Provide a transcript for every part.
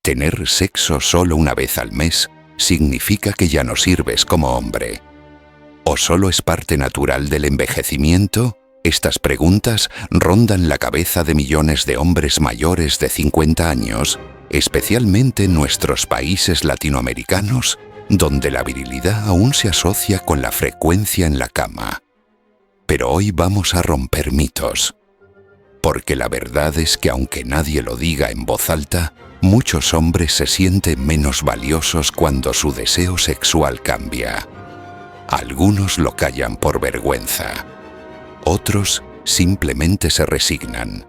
Tener sexo solo una vez al mes significa que ya no sirves como hombre. ¿O solo es parte natural del envejecimiento? Estas preguntas rondan la cabeza de millones de hombres mayores de 50 años, especialmente en nuestros países latinoamericanos, donde la virilidad aún se asocia con la frecuencia en la cama. Pero hoy vamos a romper mitos. Porque la verdad es que aunque nadie lo diga en voz alta, muchos hombres se sienten menos valiosos cuando su deseo sexual cambia. Algunos lo callan por vergüenza. Otros simplemente se resignan.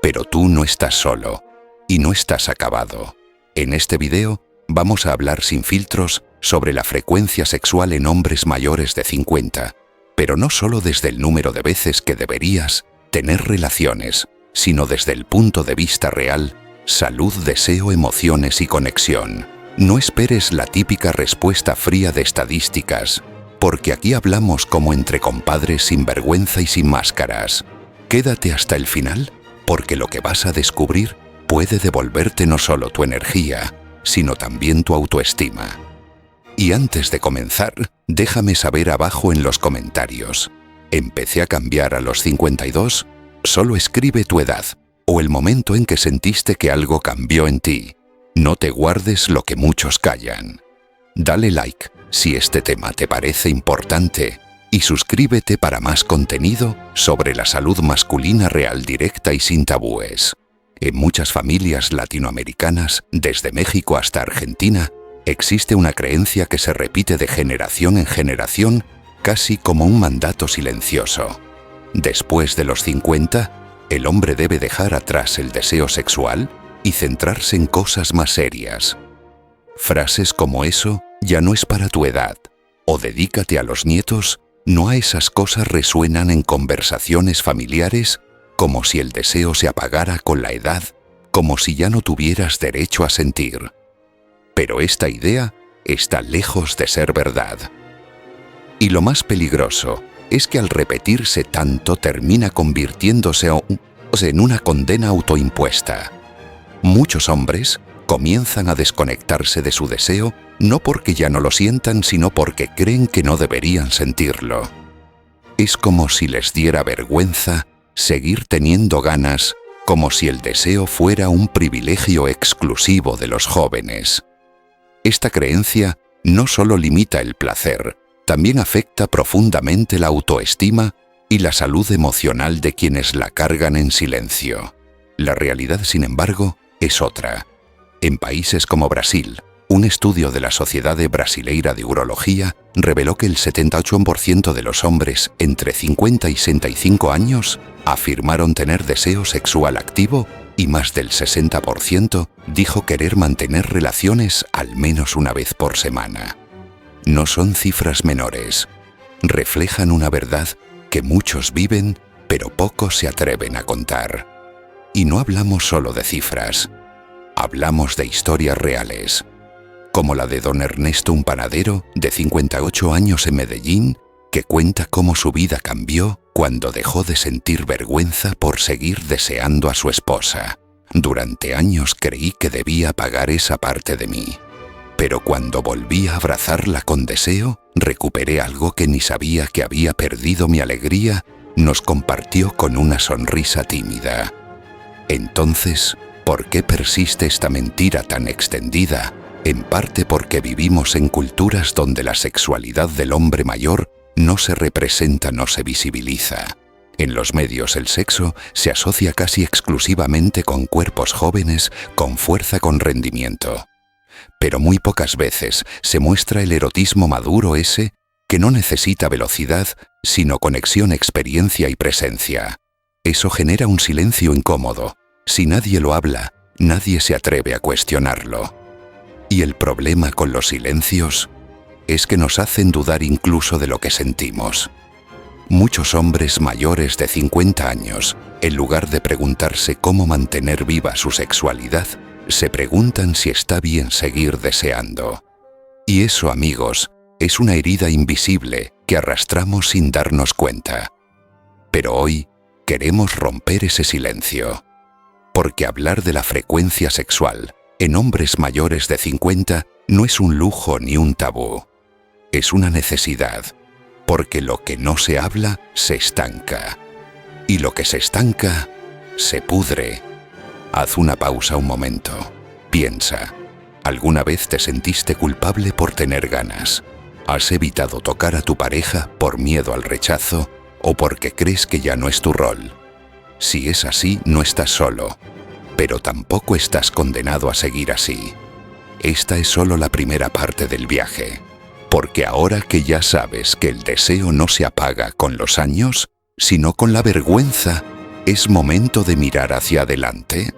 Pero tú no estás solo y no estás acabado. En este video vamos a hablar sin filtros sobre la frecuencia sexual en hombres mayores de 50, pero no solo desde el número de veces que deberías tener relaciones, sino desde el punto de vista real, salud, deseo, emociones y conexión. No esperes la típica respuesta fría de estadísticas, porque aquí hablamos como entre compadres sin vergüenza y sin máscaras. Quédate hasta el final, porque lo que vas a descubrir puede devolverte no solo tu energía, sino también tu autoestima. Y antes de comenzar, déjame saber abajo en los comentarios. ¿Empecé a cambiar a los 52? Solo escribe tu edad o el momento en que sentiste que algo cambió en ti. No te guardes lo que muchos callan. Dale like si este tema te parece importante y suscríbete para más contenido sobre la salud masculina real, directa y sin tabúes. En muchas familias latinoamericanas, desde México hasta Argentina, existe una creencia que se repite de generación en generación, casi como un mandato silencioso. Después de los 50, el hombre debe dejar atrás el deseo sexual y centrarse en cosas más serias. Frases como eso ya no es para tu edad, o dedícate a los nietos, no a esas cosas resuenan en conversaciones familiares como si el deseo se apagara con la edad, como si ya no tuvieras derecho a sentir. Pero esta idea está lejos de ser verdad. Y lo más peligroso es que al repetirse tanto termina convirtiéndose en una condena autoimpuesta. Muchos hombres comienzan a desconectarse de su deseo no porque ya no lo sientan, sino porque creen que no deberían sentirlo. Es como si les diera vergüenza seguir teniendo ganas, como si el deseo fuera un privilegio exclusivo de los jóvenes. Esta creencia no solo limita el placer, también afecta profundamente la autoestima y la salud emocional de quienes la cargan en silencio. La realidad, sin embargo, es otra. En países como Brasil, un estudio de la Sociedade Brasileira de Urología reveló que el 78% de los hombres entre 50 y 65 años afirmaron tener deseo sexual activo y más del 60% dijo querer mantener relaciones al menos una vez por semana. No son cifras menores. Reflejan una verdad que muchos viven, pero pocos se atreven a contar. Y no hablamos solo de cifras. Hablamos de historias reales, como la de don Ernesto, un panadero de 58 años en Medellín, que cuenta cómo su vida cambió cuando dejó de sentir vergüenza por seguir deseando a su esposa. Durante años creí que debía apagar esa parte de mí, pero cuando volví a abrazarla con deseo, recuperé algo que ni sabía que había perdido. Mi alegría, nos compartió con una sonrisa tímida. Entonces, ¿por qué persiste esta mentira tan extendida? En parte porque vivimos en culturas donde la sexualidad del hombre mayor no se representa, no se visibiliza. En los medios el sexo se asocia casi exclusivamente con cuerpos jóvenes, con fuerza, con rendimiento. Pero muy pocas veces se muestra el erotismo maduro, ese que no necesita velocidad, sino conexión, experiencia y presencia. Eso genera un silencio incómodo. Si nadie lo habla, nadie se atreve a cuestionarlo. Y el problema con los silencios es que nos hacen dudar incluso de lo que sentimos. Muchos hombres mayores de 50 años, en lugar de preguntarse cómo mantener viva su sexualidad, se preguntan si está bien seguir deseando. Y eso, amigos, es una herida invisible que arrastramos sin darnos cuenta. Pero hoy queremos romper ese silencio. Porque hablar de la frecuencia sexual en hombres mayores de 50 no es un lujo ni un tabú. Es una necesidad, porque lo que no se habla se estanca. Y lo que se estanca, se pudre. Haz una pausa un momento. Piensa. ¿Alguna vez te sentiste culpable por tener ganas? ¿Has evitado tocar a tu pareja por miedo al rechazo o porque crees que ya no es tu rol? Si es así, no estás solo, pero tampoco estás condenado a seguir así. Esta es solo la primera parte del viaje, porque ahora que ya sabes que el deseo no se apaga con los años, sino con la vergüenza, es momento de mirar hacia adelante.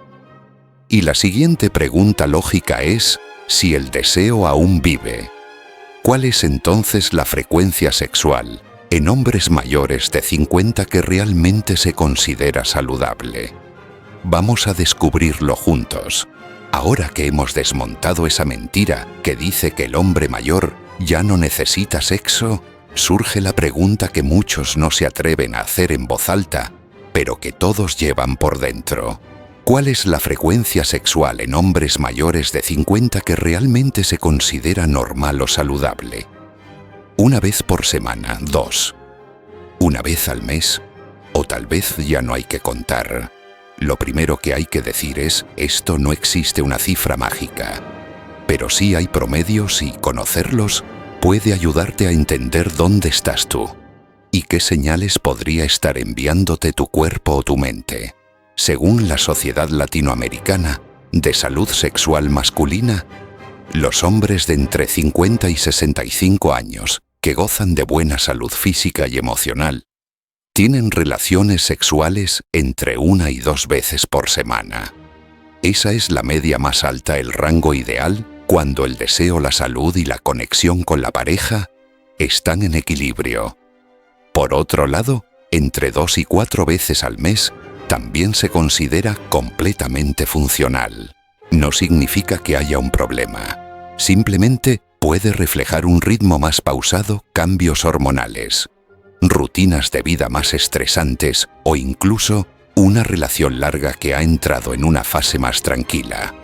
Y la siguiente pregunta lógica es si el deseo aún vive. ¿Cuál es entonces la frecuencia sexual en hombres mayores de 50 que realmente se considera saludable? Vamos a descubrirlo juntos. Ahora que hemos desmontado esa mentira que dice que el hombre mayor ya no necesita sexo, surge la pregunta que muchos no se atreven a hacer en voz alta, pero que todos llevan por dentro. ¿Cuál es la frecuencia sexual en hombres mayores de 50 que realmente se considera normal o saludable? ¿Una vez por semana? 2. ¿Una vez al mes? O tal vez ya no hay que contar. Lo primero que hay que decir es, esto no existe una cifra mágica. Pero sí hay promedios y conocerlos puede ayudarte a entender dónde estás tú y qué señales podría estar enviándote tu cuerpo o tu mente. Según la Sociedad Latinoamericana de Salud Sexual Masculina, los hombres de entre 50 y 65 años que gozan de buena salud física y emocional tienen relaciones sexuales entre 1 y 2 veces por semana. Esa es la media más alta, el rango ideal, cuando el deseo, la salud y la conexión con la pareja están en equilibrio. Por otro lado, entre 2 y 4 veces al mes también se considera completamente funcional. No significa que haya un problema. Simplemente puede reflejar un ritmo más pausado, cambios hormonales, rutinas de vida más estresantes o incluso una relación larga que ha entrado en una fase más tranquila.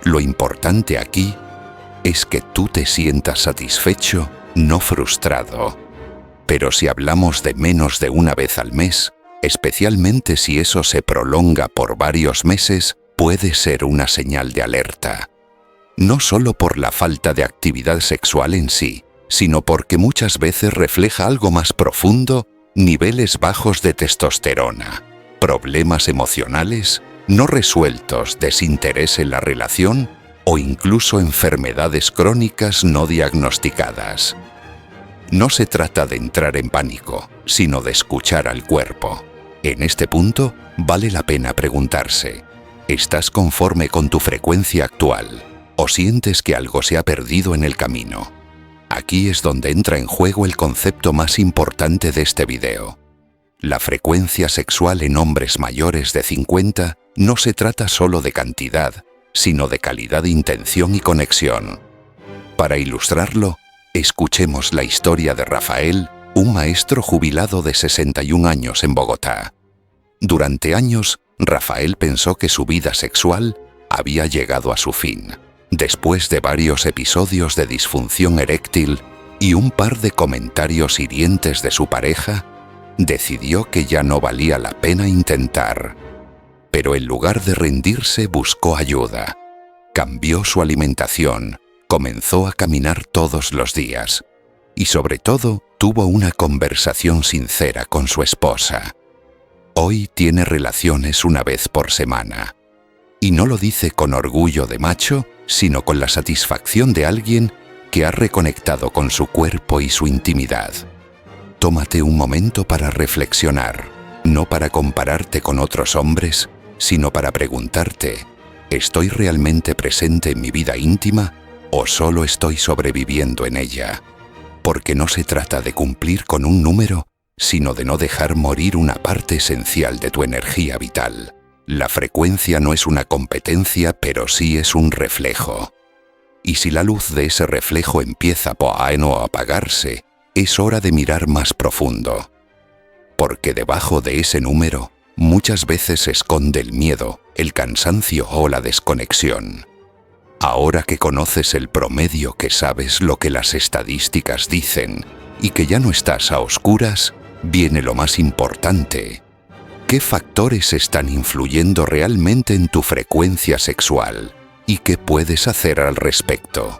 Lo importante aquí es que tú te sientas satisfecho, no frustrado. Pero si hablamos de menos de 1 vez al mes, especialmente si eso se prolonga por varios meses, puede ser una señal de alerta. No solo por la falta de actividad sexual en sí, sino porque muchas veces refleja algo más profundo, niveles bajos de testosterona, problemas emocionales no resueltos, desinterés en la relación o incluso enfermedades crónicas no diagnosticadas. No se trata de entrar en pánico, sino de escuchar al cuerpo. En este punto, vale la pena preguntarse, ¿estás conforme con tu frecuencia actual o sientes que algo se ha perdido en el camino? Aquí es donde entra en juego el concepto más importante de este video. La frecuencia sexual en hombres mayores de 50 no se trata solo de cantidad, sino de calidad, intención y conexión. Para ilustrarlo, escuchemos la historia de Rafael, un maestro jubilado de 61 años en Bogotá. Durante años, Rafael pensó que su vida sexual había llegado a su fin. Después de varios episodios de disfunción eréctil y un par de comentarios hirientes de su pareja, decidió que ya no valía la pena intentar. Pero en lugar de rendirse, buscó ayuda. Cambió su alimentación, comenzó a caminar todos los días y sobre todo tuvo una conversación sincera con su esposa. Hoy tiene relaciones 1 vez por semana. Y no lo dice con orgullo de macho, sino con la satisfacción de alguien que ha reconectado con su cuerpo y su intimidad. Tómate un momento para reflexionar, no para compararte con otros hombres, sino para preguntarte, ¿estoy realmente presente en mi vida íntima o solo estoy sobreviviendo en ella? Porque no se trata de cumplir con un número, sino de no dejar morir una parte esencial de tu energía vital. La frecuencia no es una competencia, pero sí es un reflejo. Y si la luz de ese reflejo empieza a apagarse, es hora de mirar más profundo. Porque debajo de ese número, muchas veces se esconde el miedo, el cansancio o la desconexión. Ahora que conoces el promedio, que sabes lo que las estadísticas dicen y que ya no estás a oscuras, viene lo más importante. ¿Qué factores están influyendo realmente en tu frecuencia sexual? ¿Y qué puedes hacer al respecto?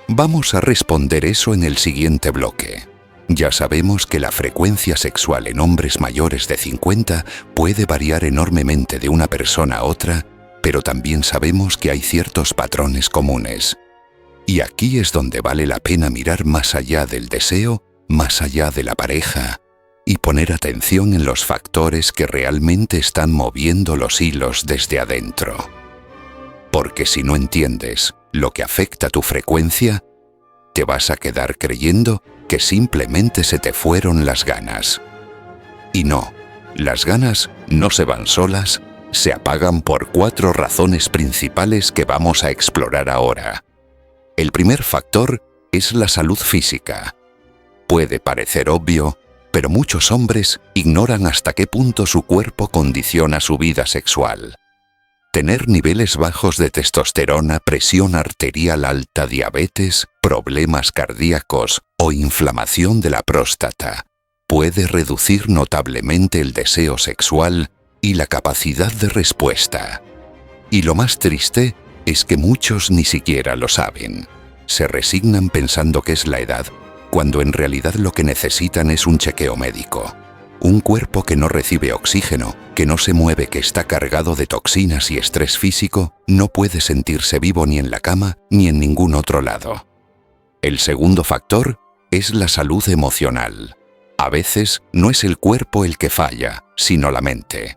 Vamos a responder eso en el siguiente bloque. Ya sabemos que la frecuencia sexual en hombres mayores de 50 puede variar enormemente de una persona a otra, pero también sabemos que hay ciertos patrones comunes. Y aquí es donde vale la pena mirar más allá del deseo, más allá de la pareja, y poner atención en los factores que realmente están moviendo los hilos desde adentro. Porque si no entiendes lo que afecta tu frecuencia, te vas a quedar creyendo que simplemente se te fueron las ganas. Y no, las ganas no se van solas, se apagan por 4 razones principales que vamos a explorar ahora. El primer factor es la salud física. Puede parecer obvio, pero muchos hombres ignoran hasta qué punto su cuerpo condiciona su vida sexual. Tener niveles bajos de testosterona, presión arterial alta, diabetes, problemas cardíacos o inflamación de la próstata puede reducir notablemente el deseo sexual y la capacidad de respuesta. Y lo más triste es que muchos ni siquiera lo saben. Se resignan pensando que es la edad, cuando en realidad lo que necesitan es un chequeo médico. Un cuerpo que no recibe oxígeno, que no se mueve, que está cargado de toxinas y estrés físico, no puede sentirse vivo ni en la cama ni en ningún otro lado. El segundo factor es la salud emocional. A veces no es el cuerpo el que falla, sino la mente.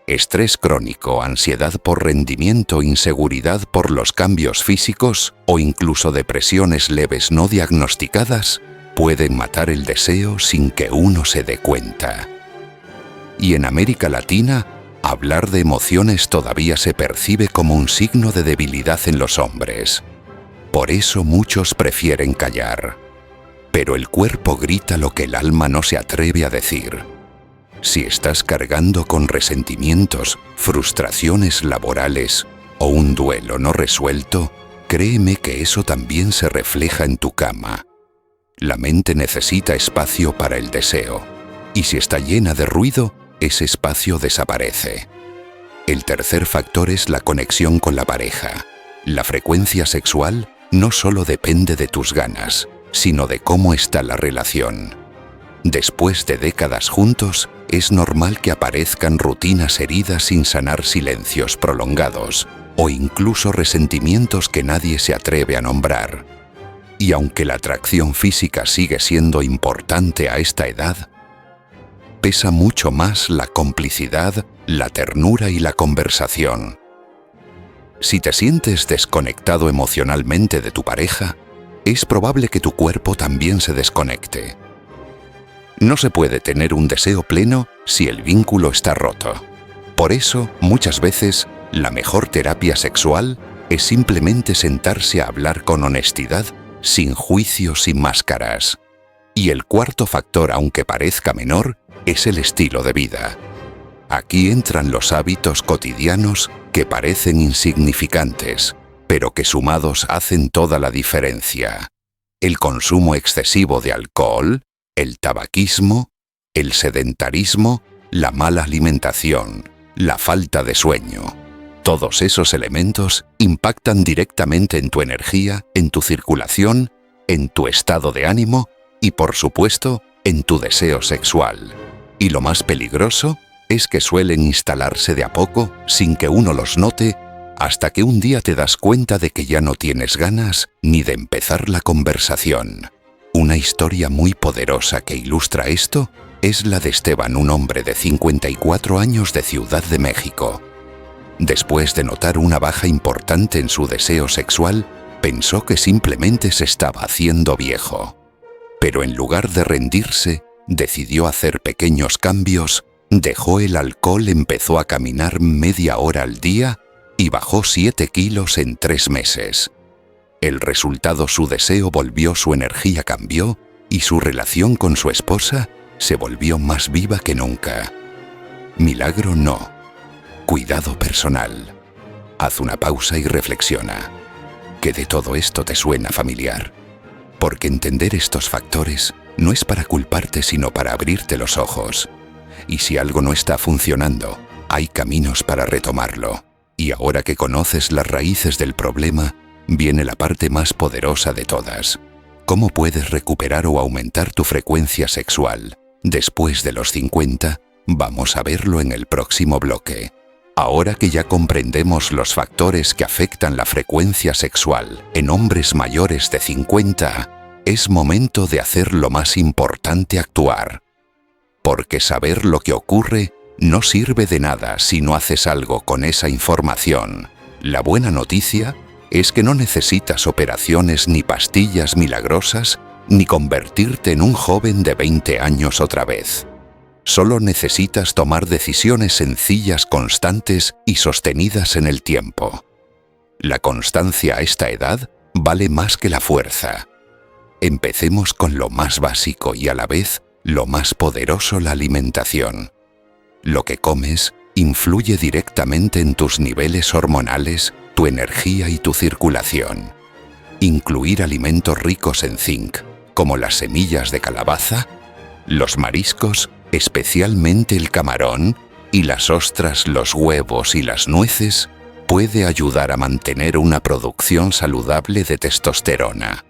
Estrés crónico, ansiedad por rendimiento, inseguridad por los cambios físicos o incluso depresiones leves no diagnosticadas pueden matar el deseo sin que uno se dé cuenta. Y en América Latina, hablar de emociones todavía se percibe como un signo de debilidad en los hombres. Por eso muchos prefieren callar. Pero el cuerpo grita lo que el alma no se atreve a decir. Si estás cargando con resentimientos, frustraciones laborales o un duelo no resuelto, créeme que eso también se refleja en tu cama. La mente necesita espacio para el deseo, y si está llena de ruido, ese espacio desaparece. El tercer factor es la conexión con la pareja. La frecuencia sexual no solo depende de tus ganas, sino de cómo está la relación. Después de décadas juntos, es normal que aparezcan rutinas heridas sin sanar, silencios prolongados o incluso resentimientos que nadie se atreve a nombrar. Y aunque la atracción física sigue siendo importante a esta edad, pesa mucho más la complicidad, la ternura y la conversación. Si te sientes desconectado emocionalmente de tu pareja, es probable que tu cuerpo también se desconecte. No se puede tener un deseo pleno si el vínculo está roto. Por eso, muchas veces, la mejor terapia sexual es simplemente sentarse a hablar con honestidad, sin juicios, sin máscaras. Y el cuarto factor, aunque parezca menor, es el estilo de vida. Aquí entran los hábitos cotidianos que parecen insignificantes, pero que sumados hacen toda la diferencia. El consumo excesivo de alcohol, el tabaquismo, el sedentarismo, la mala alimentación, la falta de sueño. Todos esos elementos impactan directamente en tu energía, en tu circulación, en tu estado de ánimo y, por supuesto, en tu deseo sexual. Y lo más peligroso es que suelen instalarse de a poco, sin que uno los note, hasta que un día te das cuenta de que ya no tienes ganas ni de empezar la conversación. Una historia muy poderosa que ilustra esto es la de Esteban, un hombre de 54 años de Ciudad de México. Después de notar una baja importante en su deseo sexual, pensó que simplemente se estaba haciendo viejo. Pero en lugar de rendirse, decidió hacer pequeños cambios, dejó el alcohol, empezó a caminar media hora al día y bajó 7 kilos en 3 meses. El resultado: su deseo volvió, su energía cambió y su relación con su esposa se volvió más viva que nunca. Milagro no. Cuidado personal. Haz una pausa y reflexiona. que de todo esto te suena familiar. Porque entender estos factores no es para culparte, sino para abrirte los ojos. Y si algo no está funcionando, hay caminos para retomarlo. Y ahora que conoces las raíces del problema, viene la parte más poderosa de todas. ¿Cómo puedes recuperar o aumentar tu frecuencia sexual? Después de los 50, vamos a verlo en el próximo bloque. Ahora que ya comprendemos los factores que afectan la frecuencia sexual en hombres mayores de 50, es momento de hacer lo más importante: actuar. Porque saber lo que ocurre no sirve de nada si no haces algo con esa información. La buena noticia es que no necesitas operaciones ni pastillas milagrosas, ni convertirte en un joven de 20 años otra vez. Solo necesitas tomar decisiones sencillas, constantes y sostenidas en el tiempo. La constancia a esta edad vale más que la fuerza. Empecemos con lo más básico y a la vez lo más poderoso: la alimentación. Lo que comes influye directamente en tus niveles hormonales, tu energía y tu circulación. Incluir alimentos ricos en zinc, como las semillas de calabaza, los mariscos, especialmente el camarón, y las ostras, los huevos y las nueces, puede ayudar a mantener una producción saludable de testosterona.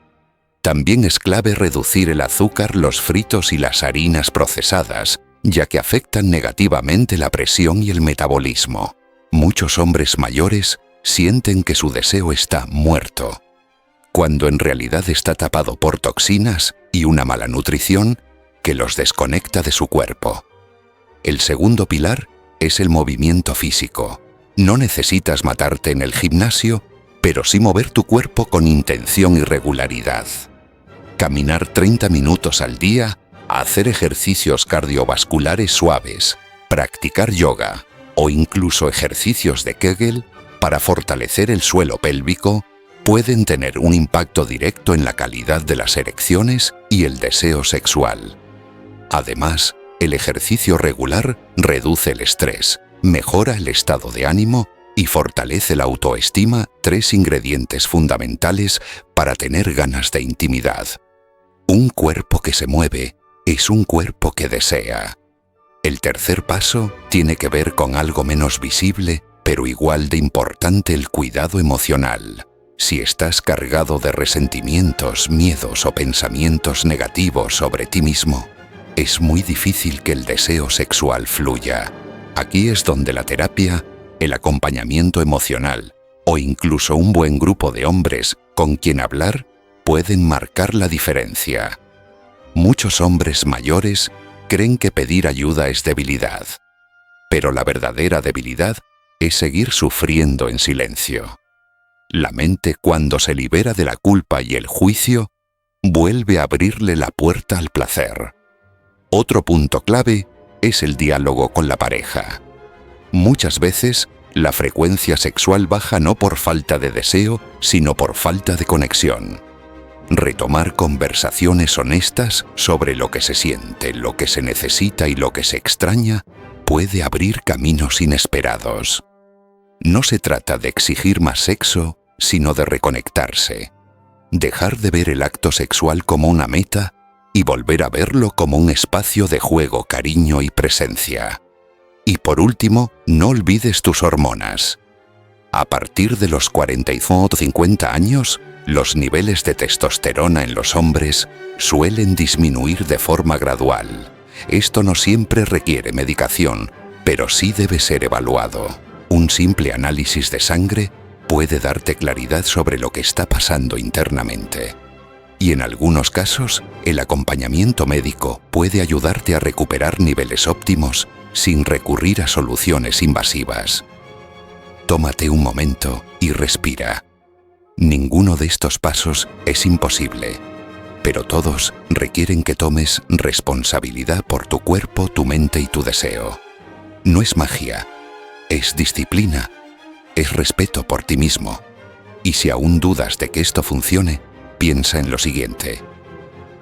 También es clave reducir el azúcar, los fritos y las harinas procesadas, ya que afectan negativamente la presión y el metabolismo. Muchos hombres mayores sienten que su deseo está muerto, cuando en realidad está tapado por toxinas y una mala nutrición que los desconecta de su cuerpo. El segundo pilar es el movimiento físico. No necesitas matarte en el gimnasio, pero sí mover tu cuerpo con intención y regularidad. Caminar 30 minutos al día, hacer ejercicios cardiovasculares suaves, practicar yoga o incluso ejercicios de Kegel para fortalecer el suelo pélvico pueden tener un impacto directo en la calidad de las erecciones y el deseo sexual. Además, el ejercicio regular reduce el estrés, mejora el estado de ánimo y fortalece la autoestima, 3 ingredientes fundamentales para tener ganas de intimidad. Un cuerpo que se mueve es un cuerpo que desea. El tercer paso tiene que ver con algo menos visible, pero igual de importante: el cuidado emocional. Si estás cargado de resentimientos, miedos o pensamientos negativos sobre ti mismo, es muy difícil que el deseo sexual fluya. Aquí es donde la terapia, el acompañamiento emocional o incluso un buen grupo de hombres con quien hablar pueden marcar la diferencia. Muchos hombres mayores creen que pedir ayuda es debilidad, pero la verdadera debilidad es seguir sufriendo en silencio. La mente, cuando se libera de la culpa y el juicio, vuelve a abrirle la puerta al placer. Otro punto clave es el diálogo con la pareja. Muchas veces, la frecuencia sexual baja no por falta de deseo, sino por falta de conexión. Retomar conversaciones honestas sobre lo que se siente, lo que se necesita y lo que se extraña puede abrir caminos inesperados. No se trata de exigir más sexo, sino de reconectarse. Dejar de ver el acto sexual como una meta y volver a verlo como un espacio de juego, cariño y presencia. Y por último, no olvides tus hormonas. A partir de los 45 o 50 años, los niveles de testosterona en los hombres suelen disminuir de forma gradual. Esto no siempre requiere medicación, pero sí debe ser evaluado. Un simple análisis de sangre puede darte claridad sobre lo que está pasando internamente. Y en algunos casos, el acompañamiento médico puede ayudarte a recuperar niveles óptimos sin recurrir a soluciones invasivas. Tómate un momento y respira. Ninguno de estos pasos es imposible, pero todos requieren que tomes responsabilidad por tu cuerpo, tu mente y tu deseo. No es magia, es disciplina, es respeto por ti mismo. Y si aún dudas de que esto funcione, piensa en lo siguiente.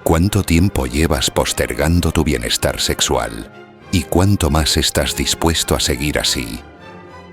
¿Cuánto tiempo llevas postergando tu bienestar sexual? ¿Y cuánto más estás dispuesto a seguir así?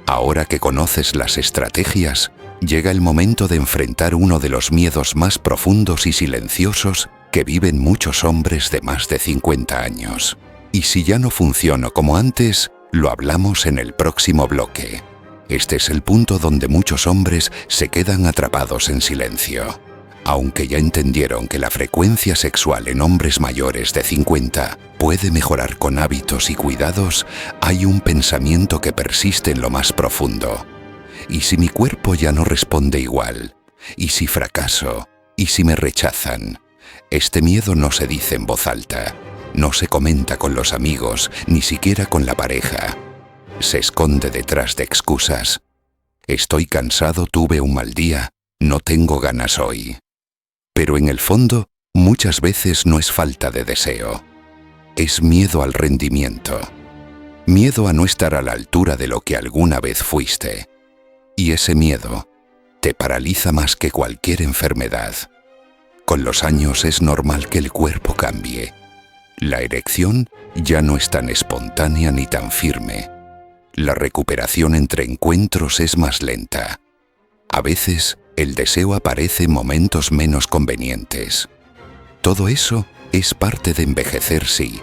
Ahora que conoces las estrategias, llega el momento de enfrentar uno de los miedos más profundos y silenciosos que viven muchos hombres de más de 50 años. Y si ya no funciono como antes, lo hablamos en el próximo bloque. Este es el punto donde muchos hombres se quedan atrapados en silencio. Aunque ya entendieron que la frecuencia sexual en hombres mayores de 50 puede mejorar con hábitos y cuidados, hay un pensamiento que persiste en lo más profundo. ¿Y si mi cuerpo ya no responde igual? ¿Y si fracaso? ¿Y si me rechazan? Este miedo no se dice en voz alta, no se comenta con los amigos, ni siquiera con la pareja. Se esconde detrás de excusas. Estoy cansado, tuve un mal día, no tengo ganas hoy. Pero en el fondo, muchas veces no es falta de deseo. Es miedo al rendimiento. Miedo a no estar a la altura de lo que alguna vez fuiste. Y ese miedo te paraliza más que cualquier enfermedad. Con los años es normal que el cuerpo cambie. La erección ya no es tan espontánea ni tan firme. La recuperación entre encuentros es más lenta. A veces, el deseo aparece en momentos menos convenientes. Todo eso es parte de envejecer, sí.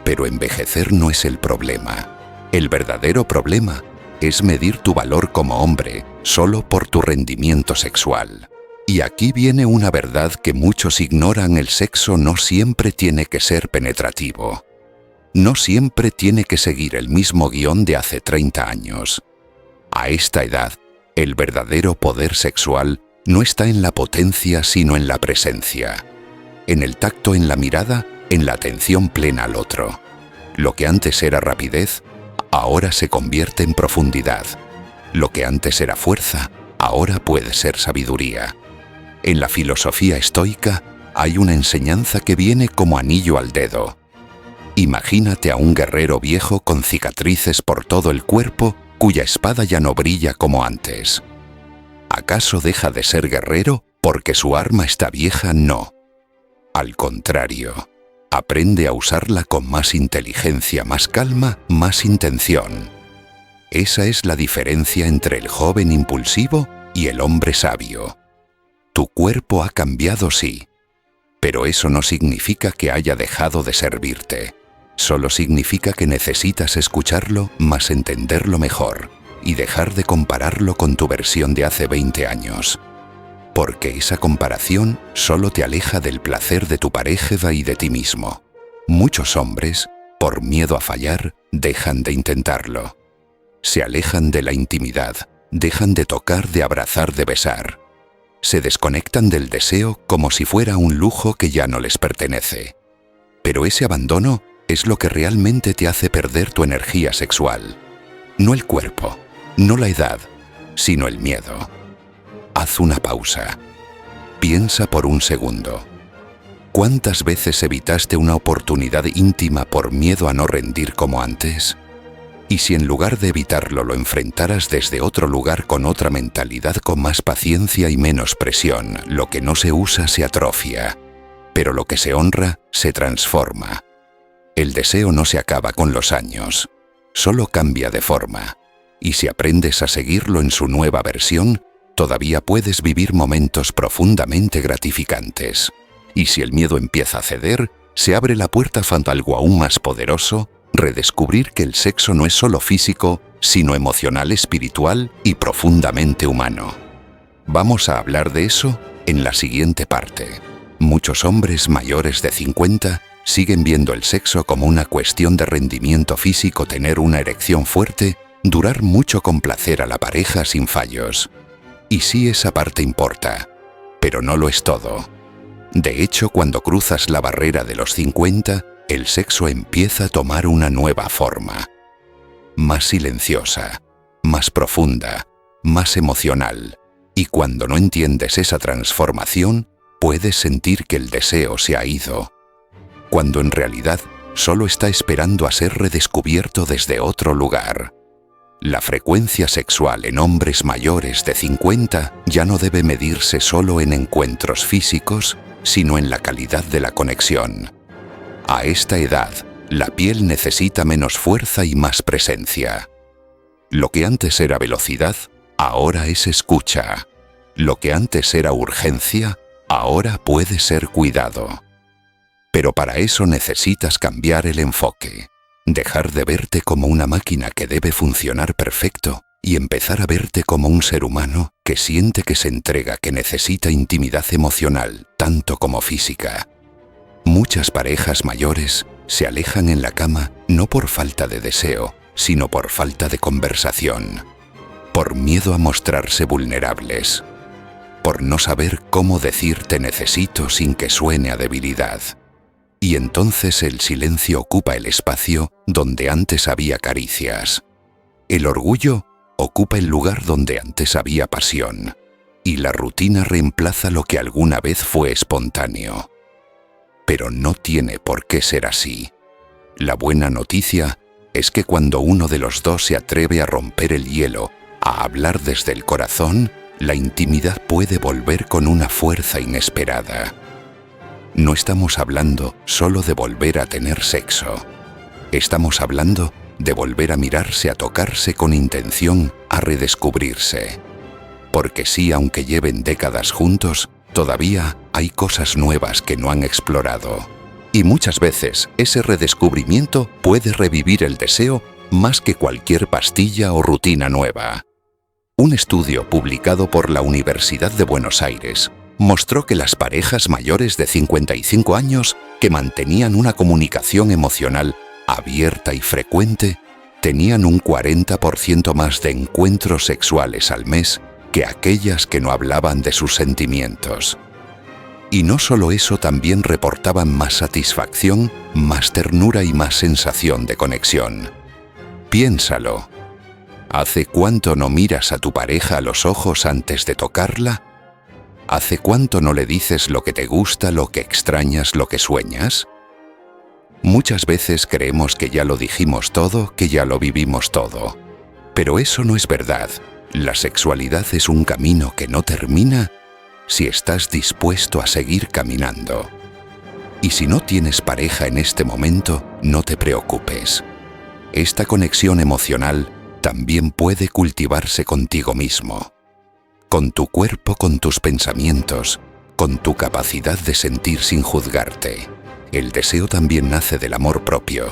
Pero envejecer no es el problema. El verdadero problema es medir tu valor como hombre solo por tu rendimiento sexual. Y aquí viene una verdad que muchos ignoran: el sexo no siempre tiene que ser penetrativo. No siempre tiene que seguir el mismo guión de hace 30 años. A esta edad, el verdadero poder sexual no está en la potencia, sino en la presencia. En el tacto, en la mirada, en la atención plena al otro. Lo que antes era rapidez, ahora se convierte en profundidad. Lo que antes era fuerza, ahora puede ser sabiduría. En la filosofía estoica hay una enseñanza que viene como anillo al dedo. Imagínate a un guerrero viejo con cicatrices por todo el cuerpo, cuya espada ya no brilla como antes. ¿Acaso deja de ser guerrero porque su arma está vieja? No. Al contrario, aprende a usarla con más inteligencia, más calma, más intención. Esa es la diferencia entre el joven impulsivo y el hombre sabio. Tu cuerpo ha cambiado, sí, pero eso no significa que haya dejado de servirte. Solo significa que necesitas escucharlo, más entenderlo mejor, y dejar de compararlo con tu versión de hace 20 años. Porque esa comparación solo te aleja del placer de tu pareja y de ti mismo. Muchos hombres, por miedo a fallar, dejan de intentarlo. Se alejan de la intimidad, dejan de tocar, de abrazar, de besar. Se desconectan del deseo como si fuera un lujo que ya no les pertenece. Pero ese abandono es lo que realmente te hace perder tu energía sexual. No el cuerpo, no la edad, sino el miedo. Haz una pausa. Piensa por un segundo. ¿Cuántas veces evitaste una oportunidad íntima por miedo a no rendir como antes? ¿Y si en lugar de evitarlo lo enfrentaras desde otro lugar, con otra mentalidad, con más paciencia y menos presión? Lo que no se usa se atrofia, pero lo que se honra se transforma. El deseo no se acaba con los años, solo cambia de forma. Y si aprendes a seguirlo en su nueva versión, todavía puedes vivir momentos profundamente gratificantes. Y si el miedo empieza a ceder, se abre la puerta a algo aún más poderoso: redescubrir que el sexo no es solo físico, sino emocional, espiritual y profundamente humano. Vamos a hablar de eso en la siguiente parte. Muchos hombres mayores de 50 siguen viendo el sexo como una cuestión de rendimiento físico: tener una erección fuerte, durar mucho, complacer a la pareja sin fallos. Y sí, esa parte importa, pero no lo es todo. De hecho, cuando cruzas la barrera de los 50, el sexo empieza a tomar una nueva forma. Más silenciosa, más profunda, más emocional. Y cuando no entiendes esa transformación, puedes sentir que el deseo se ha ido, cuando en realidad solo está esperando a ser redescubierto desde otro lugar. La frecuencia sexual en hombres mayores de 50 ya no debe medirse solo en encuentros físicos, sino en la calidad de la conexión. A esta edad, la piel necesita menos fuerza y más presencia. Lo que antes era velocidad, ahora es escucha. Lo que antes era urgencia, ahora puede ser cuidado. Pero para eso necesitas cambiar el enfoque. Dejar de verte como una máquina que debe funcionar perfecto y empezar a verte como un ser humano que siente, que se entrega, que necesita intimidad emocional, tanto como física. Muchas parejas mayores se alejan en la cama no por falta de deseo, sino por falta de conversación, por miedo a mostrarse vulnerables, por no saber cómo decir te necesito sin que suene a debilidad. Y entonces el silencio ocupa el espacio donde antes había caricias. El orgullo ocupa el lugar donde antes había pasión. Y la rutina reemplaza lo que alguna vez fue espontáneo. Pero no tiene por qué ser así. La buena noticia es que cuando uno de los dos se atreve a romper el hielo, a hablar desde el corazón, la intimidad puede volver con una fuerza inesperada. No estamos hablando solo de volver a tener sexo. Estamos hablando de volver a mirarse, a tocarse con intención, a redescubrirse. Porque sí, aunque lleven décadas juntos, todavía hay cosas nuevas que no han explorado. Y muchas veces ese redescubrimiento puede revivir el deseo más que cualquier pastilla o rutina nueva. Un estudio publicado por la Universidad de Buenos Aires mostró que las parejas mayores de 55 años que mantenían una comunicación emocional abierta y frecuente tenían un 40% más de encuentros sexuales al mes que aquellas que no hablaban de sus sentimientos. Y no solo eso, también reportaban más satisfacción, más ternura y más sensación de conexión. Piénsalo. ¿Hace cuánto no miras a tu pareja a los ojos antes de tocarla? ¿Hace cuánto no le dices lo que te gusta, lo que extrañas, lo que sueñas? Muchas veces creemos que ya lo dijimos todo, que ya lo vivimos todo. Pero eso no es verdad. La sexualidad es un camino que no termina si estás dispuesto a seguir caminando. Y si no tienes pareja en este momento, no te preocupes. Esta conexión emocional también puede cultivarse contigo mismo. Con tu cuerpo, con tus pensamientos, con tu capacidad de sentir sin juzgarte. El deseo también nace del amor propio,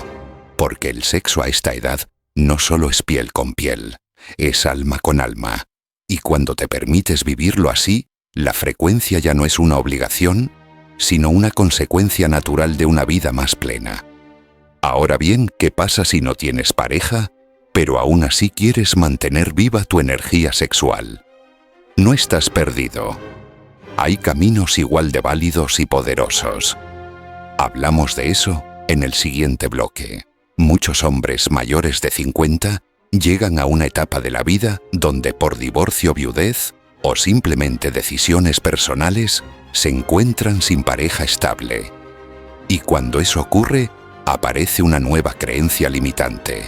porque el sexo a esta edad no solo es piel con piel, es alma con alma. Y cuando te permites vivirlo así, la frecuencia ya no es una obligación, sino una consecuencia natural de una vida más plena. Ahora bien, ¿qué pasa si no tienes pareja, pero aún así quieres mantener viva tu energía sexual? No estás perdido. Hay caminos igual de válidos y poderosos. Hablamos de eso en el siguiente bloque. Muchos hombres mayores de 50 llegan a una etapa de la vida donde por divorcio, viudez o simplemente decisiones personales se encuentran sin pareja estable. Y cuando eso ocurre, aparece una nueva creencia limitante.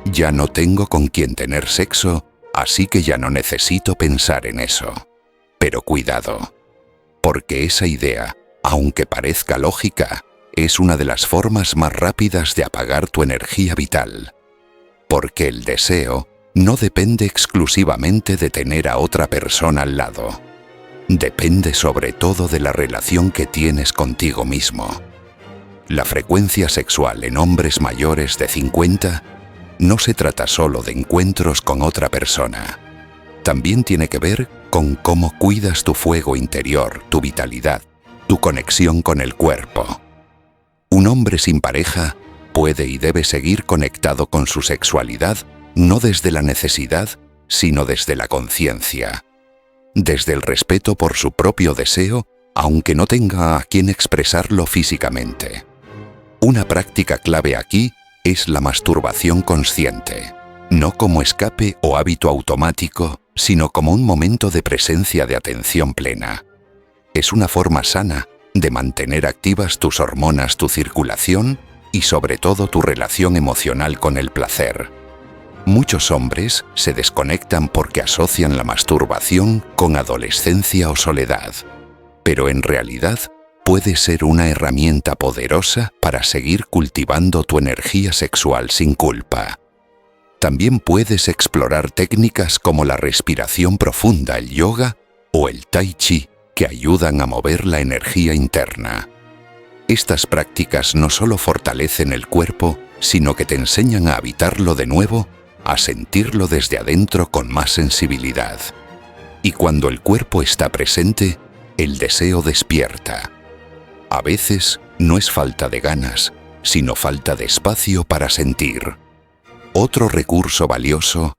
Ya no tengo con quién tener sexo, así que ya no necesito pensar en eso. Pero cuidado, porque esa idea, aunque parezca lógica, es una de las formas más rápidas de apagar tu energía vital. Porque el deseo no depende exclusivamente de tener a otra persona al lado. Depende sobre todo de la relación que tienes contigo mismo. La frecuencia sexual en hombres mayores de 50 no se trata solo de encuentros con otra persona. También tiene que ver con cómo cuidas tu fuego interior, tu vitalidad, tu conexión con el cuerpo. Un hombre sin pareja puede y debe seguir conectado con su sexualidad, no desde la necesidad, sino desde la conciencia. Desde el respeto por su propio deseo, aunque no tenga a quien expresarlo físicamente. Una práctica clave aquí es la masturbación consciente, no como escape o hábito automático, sino como un momento de presencia de atención plena. Es una forma sana de mantener activas tus hormonas, tu circulación y sobre todo tu relación emocional con el placer. Muchos hombres se desconectan porque asocian la masturbación con adolescencia o soledad, pero en realidad puede ser una herramienta poderosa para seguir cultivando tu energía sexual sin culpa. También puedes explorar técnicas como la respiración profunda, el yoga o el tai chi, que ayudan a mover la energía interna. Estas prácticas no solo fortalecen el cuerpo, sino que te enseñan a habitarlo de nuevo, a sentirlo desde adentro con más sensibilidad. Y cuando el cuerpo está presente, el deseo despierta. A veces no es falta de ganas, sino falta de espacio para sentir. Otro recurso valioso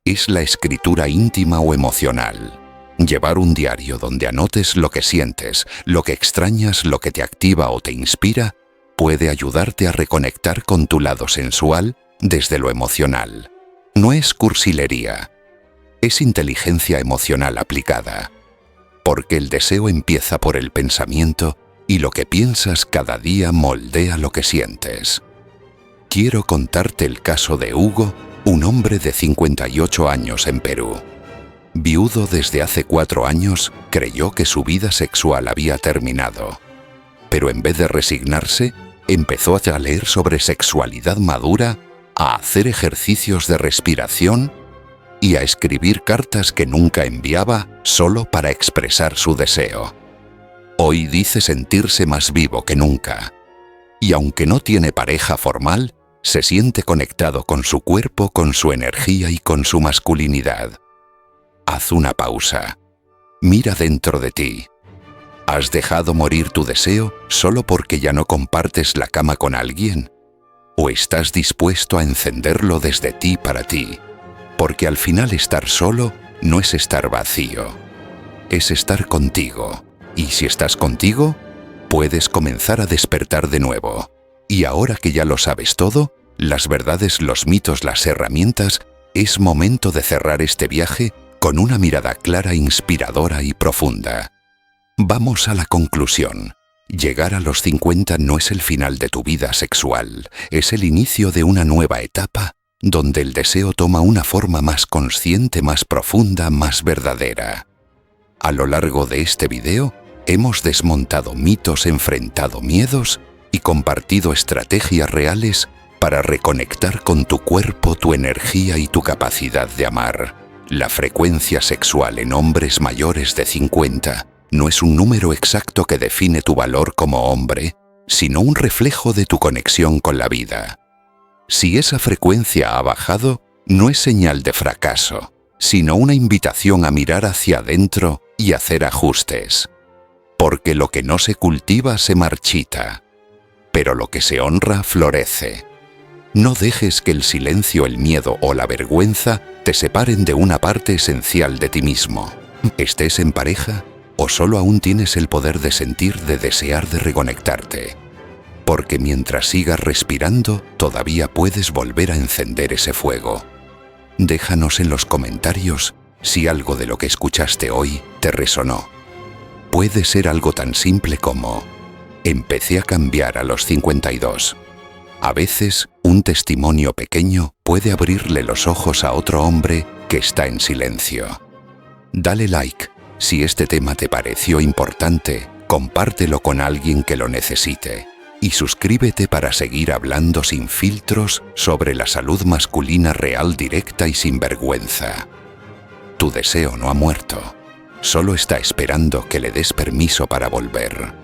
es la escritura íntima o emocional. Llevar un diario donde anotes lo que sientes, lo que extrañas, lo que te activa o te inspira, puede ayudarte a reconectar con tu lado sensual desde lo emocional. No es cursilería, es inteligencia emocional aplicada. Porque el deseo empieza por el pensamiento y lo que piensas cada día moldea lo que sientes. Quiero contarte el caso de Hugo, un hombre de 58 años en Perú. Viudo desde hace 4 años, creyó que su vida sexual había terminado. Pero en vez de resignarse, empezó a leer sobre sexualidad madura, a hacer ejercicios de respiración y a escribir cartas que nunca enviaba solo para expresar su deseo. Hoy dice sentirse más vivo que nunca. Y aunque no tiene pareja formal, se siente conectado con su cuerpo, con su energía y con su masculinidad. Haz una pausa. Mira dentro de ti. ¿Has dejado morir tu deseo solo porque ya no compartes la cama con alguien? ¿O estás dispuesto a encenderlo desde ti para ti? Porque al final estar solo no es estar vacío, es estar contigo. Y si estás contigo, puedes comenzar a despertar de nuevo. Y ahora que ya lo sabes todo, las verdades, los mitos, las herramientas, es momento de cerrar este viaje con una mirada clara, inspiradora y profunda. Vamos a la conclusión. Llegar a los 50 no es el final de tu vida sexual, es el inicio de una nueva etapa donde el deseo toma una forma más consciente, más profunda, más verdadera. A lo largo de este video, hemos desmontado mitos, enfrentado miedos y compartido estrategias reales para reconectar con tu cuerpo, tu energía y tu capacidad de amar. La frecuencia sexual en hombres mayores de 50 no es un número exacto que define tu valor como hombre, sino un reflejo de tu conexión con la vida. Si esa frecuencia ha bajado, no es señal de fracaso, sino una invitación a mirar hacia adentro y hacer ajustes. Porque lo que no se cultiva se marchita, pero lo que se honra florece. No dejes que el silencio, el miedo o la vergüenza te separen de una parte esencial de ti mismo. Estés en pareja o solo aún tienes el poder de sentir, de desear, de reconectarte. Porque mientras sigas respirando, todavía puedes volver a encender ese fuego. Déjanos en los comentarios si algo de lo que escuchaste hoy te resonó. Puede ser algo tan simple como: empecé a cambiar a los 52. A veces, un testimonio pequeño puede abrirle los ojos a otro hombre que está en silencio. Dale like si este tema te pareció importante, compártelo con alguien que lo necesite. Y suscríbete para seguir hablando sin filtros sobre la salud masculina real, directa y sin vergüenza. Tu deseo no ha muerto, solo está esperando que le des permiso para volver.